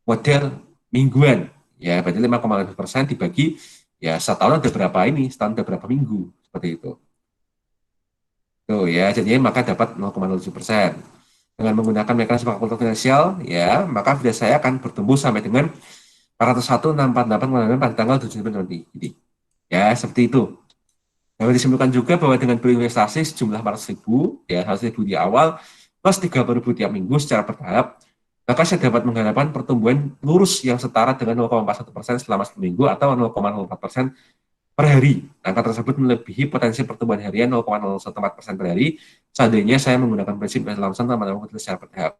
model mingguan. Ya, berarti 5,15% dibagi ya setahun ada berapa ini, setahun ada berapa minggu, seperti itu. Tuh ya, jadinya maka dapat 0,07%. Dengan menggunakan mekanisme kalkulator finansial, ya, maka vida saya akan bertumbuh sampai dengan 401.648 pada tanggal 7 November nanti. Jadi, ya, seperti itu. Dapat disimpulkan juga bahwa dengan berinvestasi sejumlah 400.000, ya, 100.000 di awal, plus 30.000 tiap minggu secara bertahap, maka saya dapat mengharapkan pertumbuhan lurus yang setara dengan 0,41% selama seminggu atau 0,04% per hari. Angka tersebut melebihi potensi pertumbuhan harian 0,014% per hari. Seandainya saya menggunakan prinsip lamsam tanpa mengikuti secara bertahap.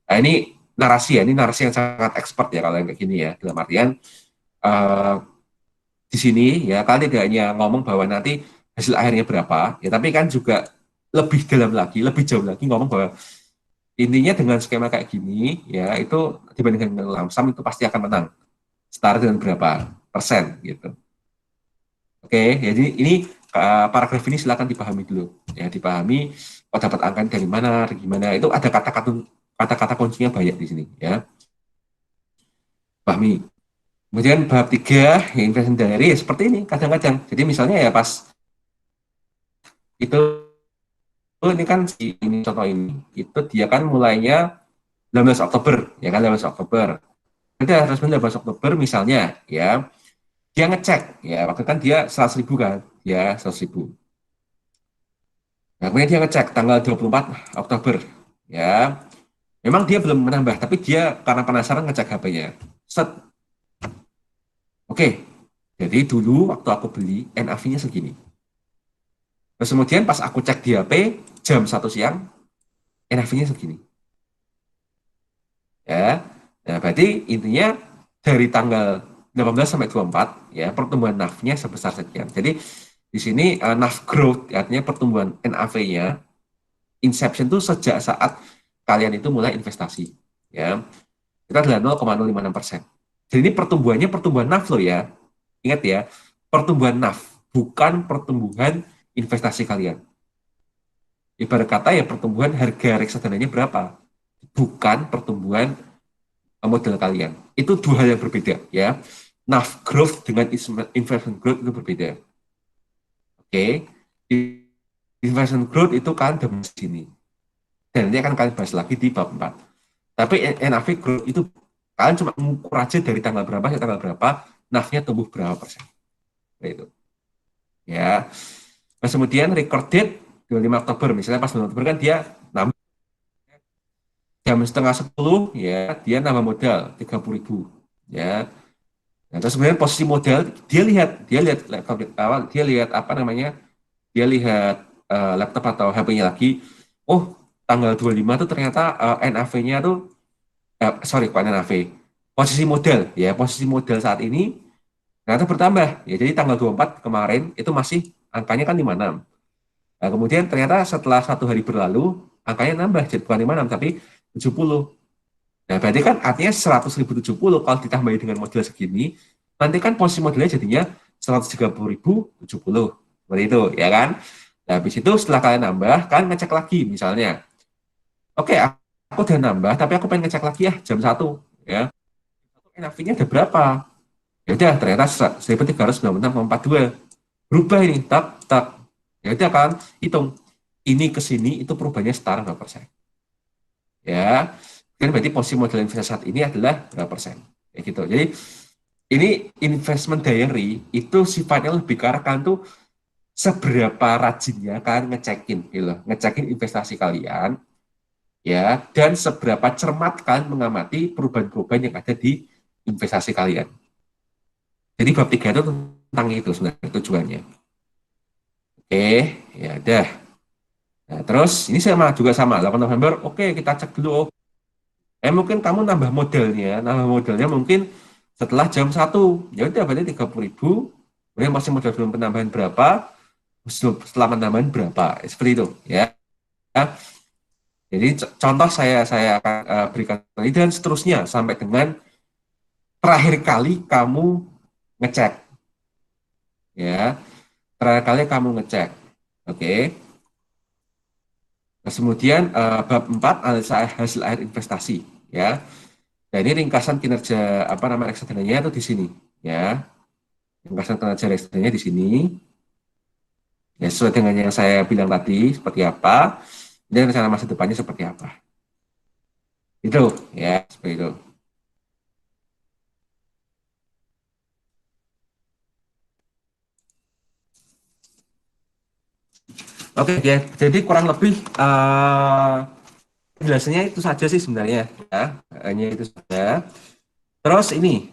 Nah ini narasi ya, ini narasi yang sangat expert ya kalau yang kayak gini ya. Dalam artian di sini ya kalian tidak hanya ngomong bahwa nanti hasil akhirnya berapa, ya tapi kan juga lebih dalam lagi, lebih jauh lagi ngomong bahwa intinya dengan skema kayak gini ya itu dibandingkan dengan lamsam itu pasti akan menang. Setara dengan berapa persen gitu. Oke, jadi ini paragraf ini silakan dipahami dulu. Ya, dipahami oh dapat angka dari mana, dari gimana. Itu ada kata-kata kuncinya banyak di sini ya. Pahami. Kemudian bab 3 ya investasi dari ya seperti ini kadang-kadang. Jadi misalnya ya pas itu ini kan ini contoh ini itu dia kan mulainya 18 Oktober ya kan 18 Oktober. Nanti harus 18 Oktober misalnya ya dia ngecek ya waktu kan dia 100.000 kan ya 100.000. Nah, kemudian dia ngecek tanggal 24 Oktober. Ya, memang dia belum menambah, tapi dia karena penasaran ngecek HP-nya. Set. Oke, jadi dulu waktu aku beli, NAV-nya segini. Terus kemudian pas aku cek di HP, jam 1 siang, NAV-nya segini. Ya, nah, berarti intinya dari tanggal 18 sampai 24 ya pertumbuhan NAV-nya sebesar sekian. Jadi di sini NAV growth artinya pertumbuhan NAV-nya inception itu sejak saat kalian itu mulai investasi ya. Kita adalah 0,056%. Jadi ini pertumbuhannya pertumbuhan NAV loh ya. Ingat ya, pertumbuhan NAV bukan pertumbuhan investasi kalian. Ibarat kata ya pertumbuhan harga reksadananya berapa, bukan pertumbuhan modal kalian. Itu dua hal yang berbeda ya. NAV growth dengan investment growth itu berbeda. Oke, investment growth itu kan di sini. Dan ini akan kalian bahas lagi di bab 4. Tapi NAV growth itu kalian cuma mengukur aja dari tanggal berapa ke tanggal berapa, NAV-nya tumbuh berapa persen. Itu. Ya. Nah, kemudian record date 25 Oktober, misalnya pas 25 Oktober kan dia nambah jam setengah 10 ya, dia nambah modal 30.000 ya. Nah, terus kemudian posisi modal dia lihat laptop awal, dia lihat apa namanya? Dia lihat laptop atau HP-nya lagi. Oh, tanggal 25 tuh ternyata NAV-nya tuh sorry, bukan NAV. Posisi modal ya, posisi modal saat ini ternyata bertambah ya. Jadi tanggal 24 kemarin itu masih angkanya kan 56. Nah, kemudian ternyata setelah 1 hari berlalu angkanya nambah jadi bukan 56 tapi 70. Nah, berarti kan artinya 100.070 kalau ditambahin dengan modal segini, nanti kan posisi modalnya jadinya 130.070. Seperti itu, ya kan? Nah, habis itu setelah kalian nambah, kalian ngecek lagi misalnya. Oke, aku udah nambah, tapi aku pengen ngecek lagi ya jam 1. Ya. NAV-nya ada berapa? Ya udah, ternyata 1.396,42. Berubah ini, tak, tak. Ya udah kan, hitung. Ini ke sini, itu perubahannya setara berapa persen. Ya, kan berarti posisi modal investasi saat ini adalah berapa persen. Ya gitu. Jadi, ini investment diary itu sifatnya lebih ke arah kan tuh seberapa rajinnya kalian ngecekin gitu, ngecekin investasi kalian ya, dan seberapa cermat kalian mengamati perubahan-perubahan yang ada di investasi kalian. Jadi bab 3 itu tentang itu sebenarnya tujuannya. Oke, ya udah. Nah, terus ini juga sama 8 November. Oke, kita cek dulu. Mungkin kamu nambah modalnya mungkin setelah jam 1. Ya udah berarti 30.000. Kemudian masih modal belum penambahan berapa? Setelah penambahan berapa? Seperti itu ya. Jadi contoh saya akan berikan ini dan seterusnya sampai dengan terakhir kali kamu ngecek ya. Terakhir kali kamu ngecek. Oke. Nah, kemudian bab 4 analisa hasil akhir investasi ya. Nah, ini ringkasan kinerja apa nama reksadananya itu di sini ya. Ringkasan kinerja reksadanya di sini. Ya, sesuai dengan yang saya bilang tadi seperti apa dan rencana masa depannya seperti apa. Itu ya, seperti itu. Oke ya, jadi kurang lebih penjelasannya itu saja sih sebenarnya ya, hanya itu saja. Terus ini,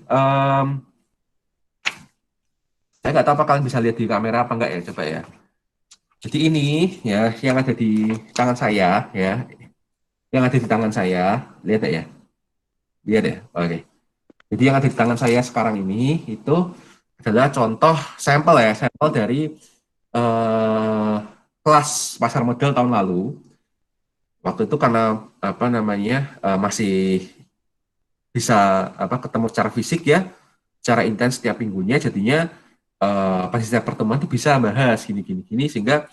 saya nggak tahu apa kalian bisa lihat di kamera apa enggak ya, coba ya. Jadi ini ya, yang ada di tangan saya ya, yang ada di tangan saya, lihat ya, lihat ya. Oke. Jadi yang ada di tangan saya sekarang ini itu adalah contoh sampel ya, sampel dari eh, kelas pasar modal tahun lalu. Waktu itu karena apa namanya masih bisa apa ketemu secara fisik ya, secara intens setiap minggunya, jadinya pas setiap pertemuan itu bisa bahas gini sehingga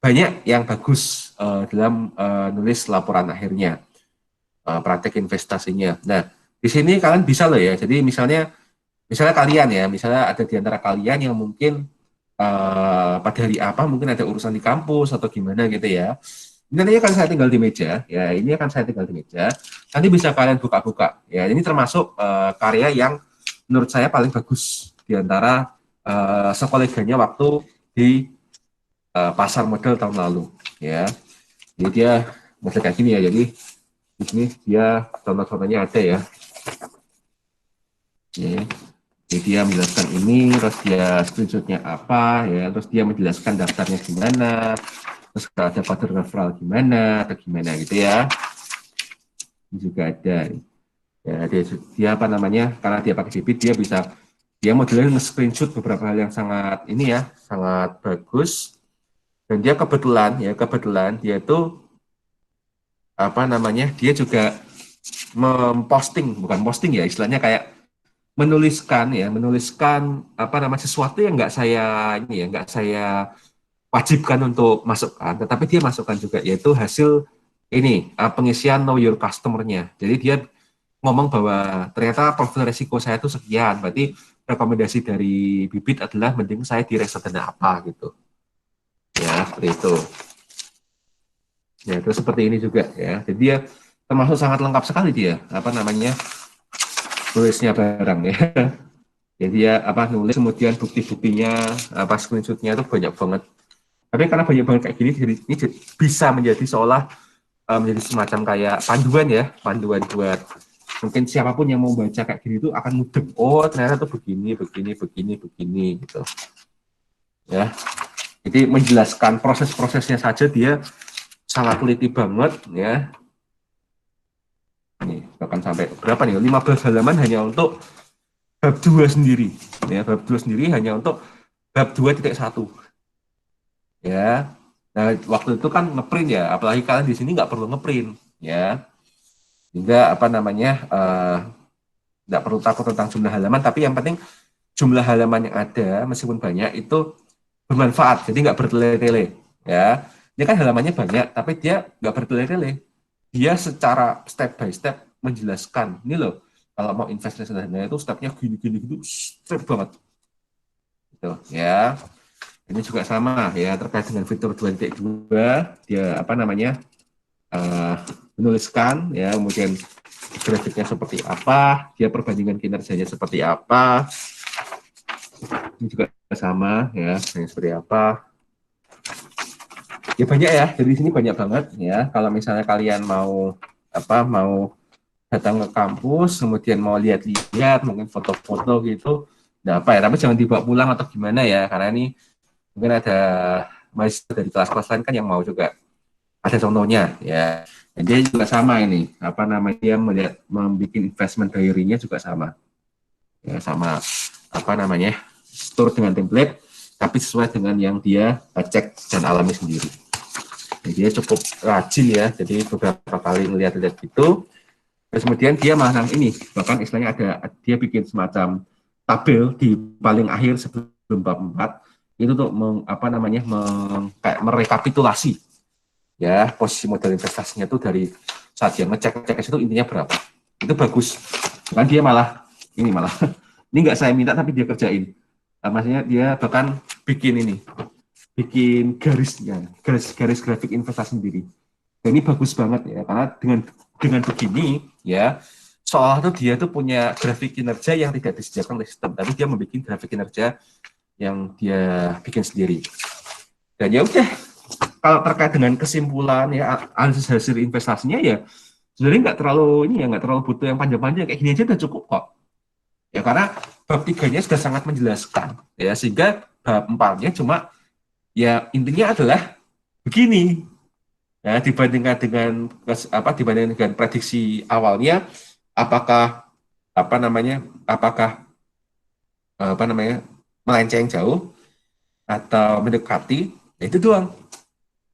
banyak yang bagus dalam nulis laporan akhirnya, praktek investasinya. Nah, di sini kalian bisa loh ya. Jadi misalnya kalian ya, misalnya ada di antara kalian yang mungkin pada hari apa mungkin ada urusan di kampus atau gimana gitu ya. Ini nanti akan saya tinggal di meja, ya. Ini akan saya tinggal di meja. Nanti bisa kalian buka-buka. Ya, ini termasuk karya yang menurut saya paling bagus di antara sekoleganya waktu di pasar modal tahun lalu. Ya, jadi dia model kayak gini ya. Jadi di sini dia contoh-contohnya ada ya. Ya. Jadi dia menjelaskan ini, terus dia screenshotnya apa, ya, terus dia menjelaskan daftarnya gimana, terus kalau ada pattern referral gimana atau gimana gitu ya. Ini juga ada. Ya, dia apa namanya? Karena dia pakai Bibit, dia modelnya nge-screenshot beberapa hal yang sangat ini ya, sangat bagus. Dan dia kebetulan dia itu apa namanya? Dia juga memposting, bukan posting ya, istilahnya kayak menuliskan apa namanya sesuatu yang nggak saya wajibkan untuk masukkan, tetapi dia masukkan juga yaitu hasil ini pengisian know your customer-nya. Jadi dia ngomong bahwa ternyata profil resiko saya itu sekian, berarti rekomendasi dari Bibit adalah mending saya di reksadana apa gitu. Ya, seperti itu. Ya, terus seperti ini juga ya. Jadi dia termasuk sangat lengkap sekali dia, apa namanya, tulisnya barang ya. Jadi dia apa nulis kemudian bukti-buktinya, apa screenshotnya itu banyak banget. Tapi karena banyak banget kayak gini, jadi ini bisa menjadi seolah menjadi semacam kayak panduan ya, panduan buat mungkin siapapun yang mau baca kayak gini itu akan mudeng. Oh ternyata tuh begini gitu ya. Jadi menjelaskan proses-prosesnya saja dia sangat teliti banget ya. Nih bahkan sampai berapa nih? 15 halaman hanya untuk bab 2 sendiri. Ya, bab 2 sendiri hanya untuk bab 2.1 ya. Nah, waktu itu kan ngeprint ya, apalagi kalian di sini nggak perlu ngeprint ya. Hingga apa namanya nggak perlu takut tentang jumlah halaman, tapi yang penting jumlah halaman yang ada meskipun banyak itu bermanfaat, jadi nggak bertele-tele ya. Dia kan halamannya banyak, tapi dia nggak bertele-tele. Dia secara step by step menjelaskan, ini loh, kalau mau investasi sederhana itu stepnya gini-gini gitu, step banget. Gitu ya. Ini juga sama ya terkait dengan fitur 2.2, dia apa namanya menuliskan ya, kemudian grafiknya seperti apa, dia perbandingan kinerjanya seperti apa, ini juga sama ya, seperti apa. Ya banyak ya, dari sini banyak banget ya. Kalau misalnya kalian mau datang ke kampus, kemudian mau lihat-lihat, mungkin foto-foto gitu, nggak apa ya, tapi jangan dibawa pulang atau gimana ya, karena ini mungkin ada mahasiswa dari kelas-kelas lain kan yang mau juga ada contohnya ya. Dan dia juga sama ini, apa namanya, dia melihat membuat investment diary-nya juga sama. Ya, sama apa namanya, store dengan template, tapi sesuai dengan yang dia cek dan alami sendiri. Jadi dia cukup rajin ya, jadi beberapa kali ngeliat-liat gitu. Terus kemudian dia masang ini, bahkan istilahnya dia bikin semacam tabel di paling akhir sebelum bab 4, itu untuk apa namanya, kayak merekapitulasi ya posisi modal investasinya tuh dari saat dia ngecek itu intinya berapa. Itu bagus. Kan dia malah ini nggak saya minta tapi dia kerjain. Nah, maksudnya dia bahkan bikin garis grafik investasi sendiri. Dan ini bagus banget ya, karena dengan begini ya, seolah tuh dia tuh punya grafik kinerja yang tidak disediakan oleh sistem, tapi dia membuat grafik kinerja yang dia bikin sendiri. Dan ya udah, kalau terkait dengan kesimpulan ya analisis hasil investasinya ya sebenarnya nggak terlalu butuh yang panjang-panjang, kayak gini aja udah cukup kok. Ya karena bab 3-nya sudah sangat menjelaskan ya, sehingga bab 4-nya cuma ya intinya adalah begini ya, dibandingkan dengan prediksi awalnya, apakah apakah melenceng jauh atau mendekati, ya itu doang.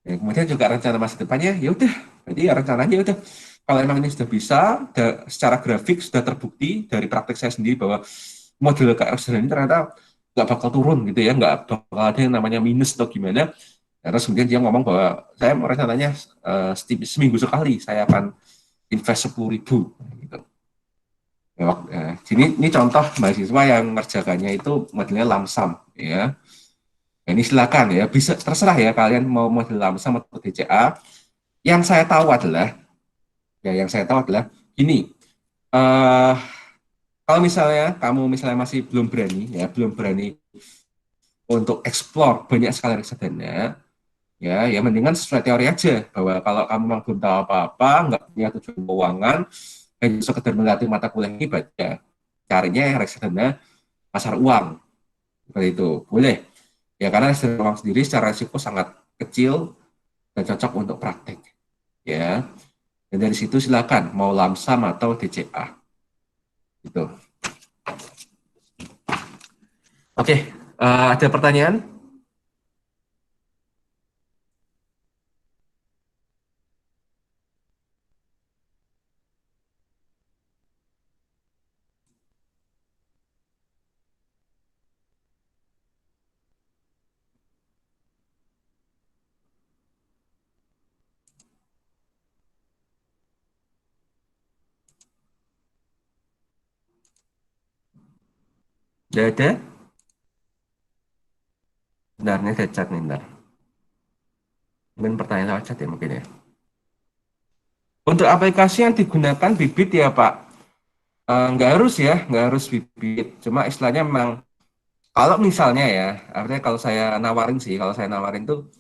Ya, kemudian juga rencana masa depannya ya udah, jadi ya rencananya udah, kalau emang ini sudah bisa secara grafik sudah terbukti dari praktek saya sendiri bahwa model KRS ini ternyata nggak bakal turun gitu ya, nggak bakal ada yang namanya minus atau gimana. Terus kemudian dia ngomong bahwa saya mau rencananya seminggu sekali saya akan invest 10.000 gitu. Ini contoh mahasiswa yang ngerjakannya itu modelnya lamsam ya. Nah, ini silakan ya, bisa terserah ya kalian mau model lamsam atau DCA. Yang saya tahu adalah ini. Uh, Kalau misalnya kamu masih belum berani untuk explore banyak sekali reksadana, ya mendingan sesuai teori aja, bahwa kalau kamu memang belum tahu apa-apa, nggak punya tujuan keuangan, hanya sekedar melatih mata kuliah ini, baca carinya yang reksadana pasar uang seperti itu boleh ya, karena reksadana uang sendiri secara risiko sangat kecil dan cocok untuk praktek. Ya, dan dari situ silakan mau lamsam atau DCA. Gitu. Oke, ada pertanyaan? Tidak ada? Benarnya ada chat nih, bentar. Mungkin pertanyaan lewat chat ya mungkin ya. Untuk aplikasi yang digunakan Bibit ya Pak, nggak harus ya, nggak harus Bibit. Cuma istilahnya memang, kalau misalnya ya, artinya kalau saya nawarin sih, kalau saya nawarin tuh,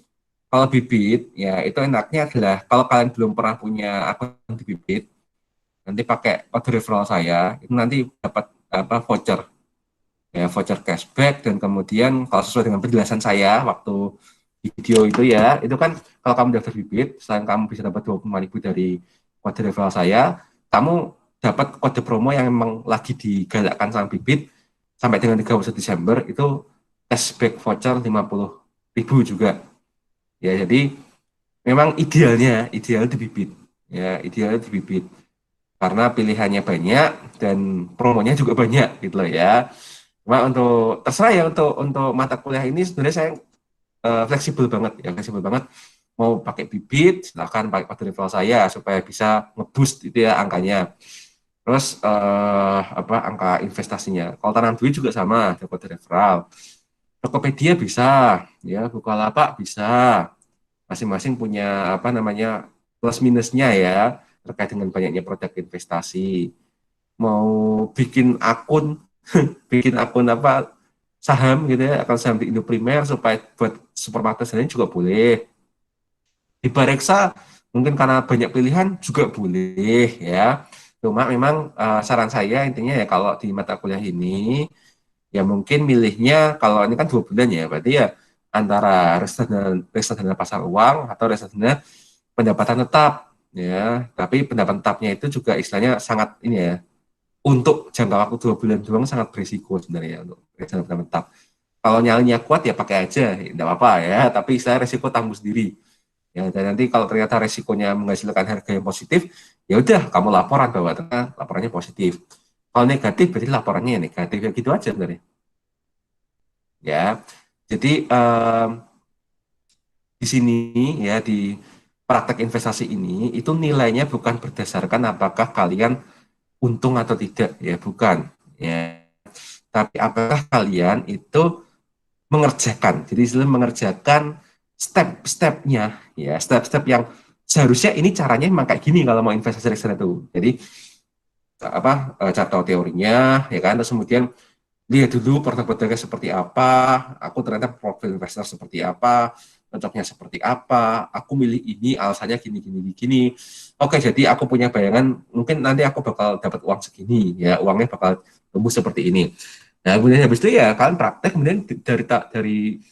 kalau Bibit, ya itu enaknya adalah, kalau kalian belum pernah punya akun di Bibit, nanti pakai kode referral saya, itu nanti dapat apa voucher, ya voucher cashback, dan kemudian kalau sesuai dengan penjelasan saya waktu video itu ya, itu kan kalau kamu daftar Bibit, selain kamu bisa dapat 25.000 dari kode referral saya, kamu dapat kode promo yang memang lagi digalakkan sama Bibit sampai dengan 31 Desember, itu cashback voucher 50.000 juga. Ya, jadi memang ideal di Bibit. Ya, idealnya di Bibit. Karena pilihannya banyak dan promonya juga banyak gitu loh ya. Cuma untuk terserah ya, untuk mata kuliah ini sebenarnya saya fleksibel banget ya, fleksibel banget. Mau pakai Bibit, silakan pakai kode referral saya supaya bisa ngeboost itu ya angkanya. Terus apa angka investasinya. Kalau tanam duit juga sama, ada kode referral. Tokopedia bisa, ya Bukalapak bisa. Masing-masing punya apa namanya plus minusnya ya terkait dengan banyaknya produk investasi. Mau bikin akun, bikin akun apa saham gitu ya, akun saham di Indo Primer supaya buat supermarket sendiri juga boleh. Di Bareksa mungkin karena banyak pilihan juga boleh ya. Cuma memang saran saya intinya ya kalau di mata kuliah ini ya mungkin milihnya kalau ini kan 2 bulan ya, berarti ya antara reksadana pasar uang atau reksadana pendapatan tetap ya. Tapi pendapatan tetapnya itu juga istilahnya sangat ini ya, untuk jangka waktu 2 bulan doang sangat berisiko sebenarnya untuk reksadana pendapatan tetap. Kalau nyalinya kuat ya pakai aja, tidak apa-apa ya. Tapi saya resiko tanggung sendiri. Ya, dan nanti kalau ternyata resikonya menghasilkan harga yang positif, ya udah kamu laporan bahwa ternyata laporannya positif. Kalau negatif berarti laporannya ya negatif, ya gitu aja sebenarnya. Ya, jadi di sini ya di praktek investasi ini itu nilainya bukan berdasarkan apakah kalian untung atau tidak, ya bukan. Ya, tapi apakah kalian itu mengerjakan. Jadi istilah mengerjakan step-stepnya, ya step-step yang seharusnya ini caranya memang kayak gini kalau mau investasi reksadana itu. Jadi apa cari tahu teorinya, ya kan, terus kemudian lihat dulu portofolionya seperti apa, aku ternyata profil investor seperti apa, cocoknya seperti apa, aku milih ini alasannya gini gini gini. Oke, jadi aku punya bayangan mungkin nanti aku bakal dapat uang segini, ya uangnya bakal tumbuh seperti ini. Nah, kemudian habis itu ya kalian praktek, kemudian dari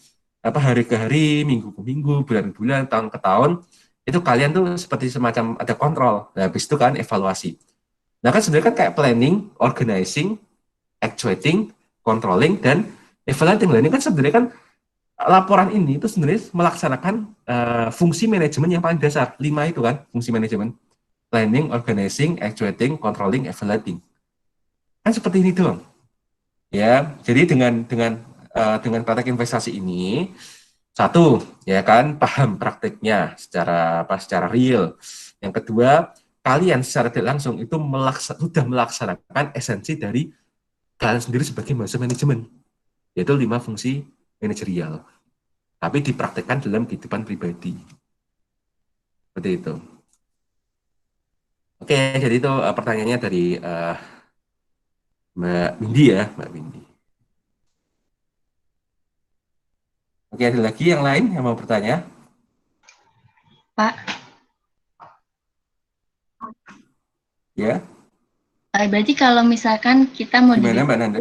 apa hari ke hari, minggu ke minggu, bulan ke bulan, tahun ke tahun, itu kalian tuh seperti semacam ada kontrol. Nah, habis itu kan evaluasi. Nah, kan sebenarnya kan kayak planning, organizing, actuating, controlling, dan evaluating. Nah, ini kan sebenarnya kan laporan ini itu sebenarnya melaksanakan fungsi manajemen yang paling dasar. 5 itu kan fungsi manajemen. Planning, organizing, actuating, controlling, evaluating. Kan seperti ini doang. Ya, jadi dengan praktek investasi ini, satu, ya kan, paham prakteknya secara real. Yang kedua, kalian secara tidak langsung itu sudah melaksanakan esensi dari kalian sendiri sebagai mahasiswa manajemen, yaitu 5 fungsi manajerial. Tapi dipraktekkan dalam kehidupan pribadi. Seperti itu. Oke, jadi itu pertanyaannya dari Mbak Windy ya, Mbak Windy. Oke, ada lagi yang lain yang mau bertanya? Pak, Ya, berarti kalau misalkan kita mau gimana Mbak Nanda?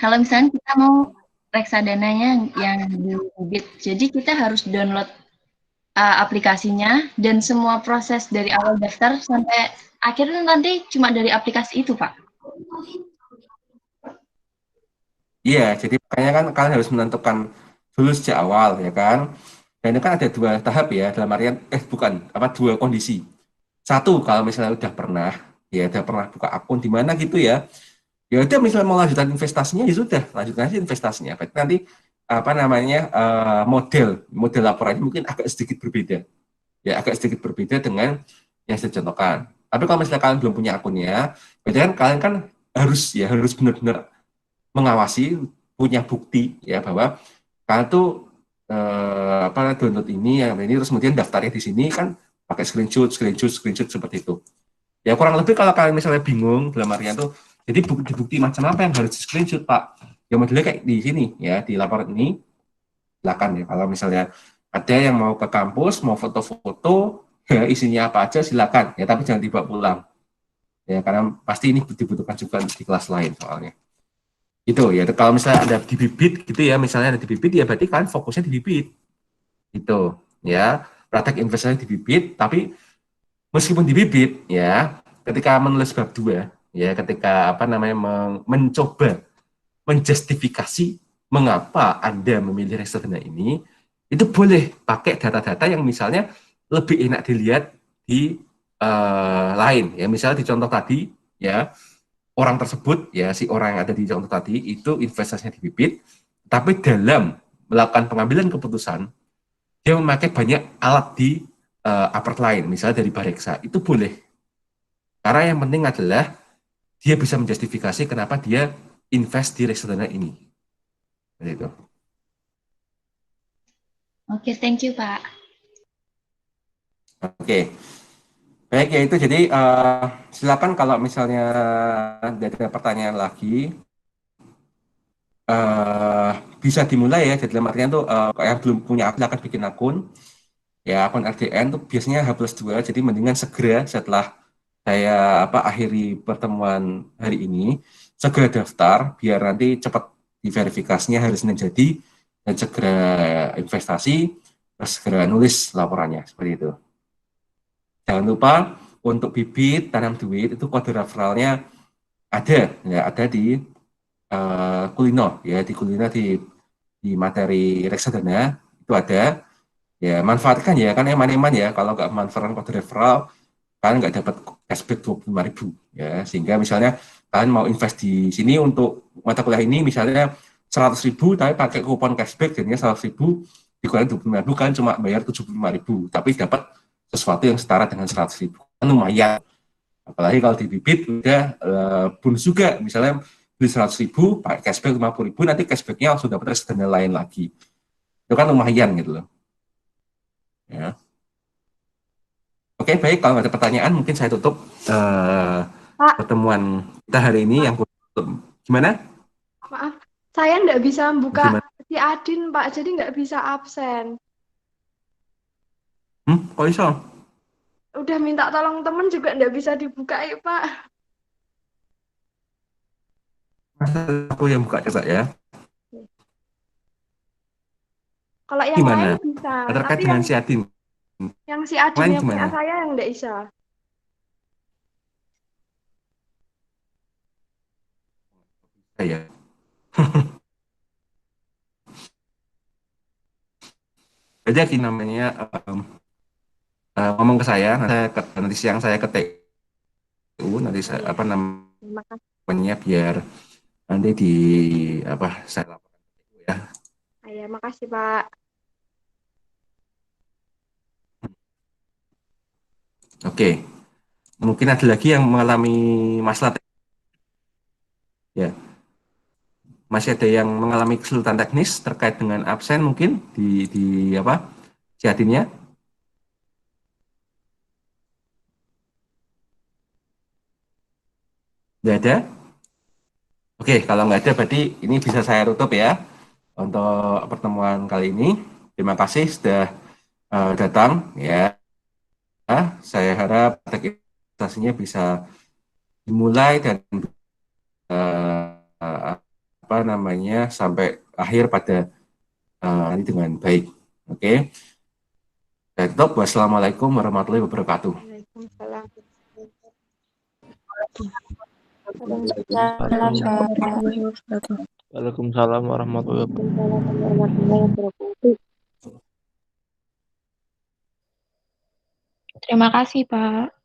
kalau misalkan kita mau reksadananya yang di Bibit, jadi kita harus download aplikasinya dan semua proses dari awal daftar sampai akhirnya nanti cuma dari aplikasi itu, Pak. Iya, jadi makanya kan kalian harus menentukan dulu sejak awal ya kan. Dan itu kan ada dua tahap ya, dalam artian bukan apa dua kondisi. Satu, kalau misalnya udah pernah buka akun di mana gitu ya. Ya udah misalnya mau lanjutan investasinya ya sudah, lanjutkan aja investasinya. Berarti nanti apa namanya model model laporannya mungkin agak sedikit berbeda. Ya agak sedikit berbeda dengan yang saya contohkan. Tapi kalau misalnya kalian belum punya akunnya, berarti kan kalian kan harus benar-benar mengawasi, punya bukti ya bahwa kalian tuh download ini yang ini terus kemudian daftarnya di sini kan pakai screenshot seperti itu. Ya kurang lebih kalau kalian misalnya bingung dalam artian tuh, jadi bukti-bukti macam apa yang harus di screenshot Pak? Ya modelnya kayak di sini ya di laporan ini, silakan ya kalau misalnya ada yang mau ke kampus mau foto-foto ya isinya apa aja silakan ya tapi jangan dibawa pulang ya karena pasti ini dibutuhkan juga di kelas lain soalnya. Itu ya kalau misalnya ada di bibit gitu ya misalnya ada di bibit ya berarti kan fokusnya di bibit itu ya praktek investasi di bibit tapi meskipun di bibit ya ketika menulis bab 2 ya ketika apa namanya mencoba menjustifikasi mengapa Anda memilih reksadana ini itu boleh pakai data-data yang misalnya lebih enak dilihat di lain ya misalnya di contoh tadi ya orang tersebut ya si orang yang ada di contoh tadi itu investasinya di bibit tapi dalam melakukan pengambilan keputusan dia memakai banyak alat di apart lain misalnya dari Bareksa itu boleh karena yang penting adalah dia bisa menjustifikasi kenapa dia invest di reksadana ini itu. Oke, thank you, Pak. Oke baik ya itu jadi silakan kalau misalnya ada pertanyaan lagi uh, bisa dimulai ya. Jadi dalam artian tuh yang belum punya akun akan bikin akun. Ya akun RDN tuh biasanya H+2. Jadi mendingan segera setelah saya akhiri pertemuan hari ini segera daftar biar nanti cepat diverifikasinya hari Senin jadi dan segera investasi terus segera nulis laporannya seperti itu. Jangan lupa untuk bibit tanam duit itu kode referralnya ada ya ada di Kulino ya di Kulino di materi reksadana itu ada ya manfaatkan ya kan eman-eman ya kalau nggak manfaatkan kode referral kalian nggak dapat cashback 25.000 ya sehingga misalnya kalian mau invest di sini untuk mata kuliah ini misalnya 100.000 tapi pakai kupon cashback jadinya 100.000 dikurangi 25.000 kan cuma bayar 75.000 tapi dapat sesuatu yang setara dengan 100.000 kan lumayan apalagi kalau di bibit udah bonus juga misalnya beli 100.000 pakai cashback 50.000 nanti cashbacknya langsung dapat reksadana lain lagi itu kan lumayan gitu loh ya. Oke baik kalau nggak ada pertanyaan mungkin saya tutup Pak, pertemuan kita hari ini yang gimana maaf, saya nggak bisa buka gimana si Adin, Pak, jadi nggak bisa absen. kok iso Udah minta tolong temen juga nggak bisa dibuka, Pak. masa aku yang buka coba ya Kalau yang gimana lain bisa, terkait tapi dengan si Adin yang si lain Adinnya punya gimana saya yang nggak bisa. ya jadi namanya ngomong ke saya nanti siang saya ke TU nanti saya Iya, apa terima kasih. namanya biar nanti di saya laporkan ya. Iya, makasih, Pak. Oke, mungkin ada lagi yang mengalami masalah ya. Masih ada yang mengalami kesulitan teknis terkait dengan absen mungkin di jadinya? Nggak ada? Oke, kalau nggak ada berarti ini bisa saya tutup ya untuk pertemuan kali ini. Terima kasih sudah datang ya. Saya harap investasinya bisa dimulai dan sampai akhir pada ini dengan baik. Oke. Top. Wassalamualaikum warahmatullahi wabarakatuh. Waalaikumsalam. Waalaikumsalam warahmatullahi Waalaikumsalam. Terima kasih, Pak.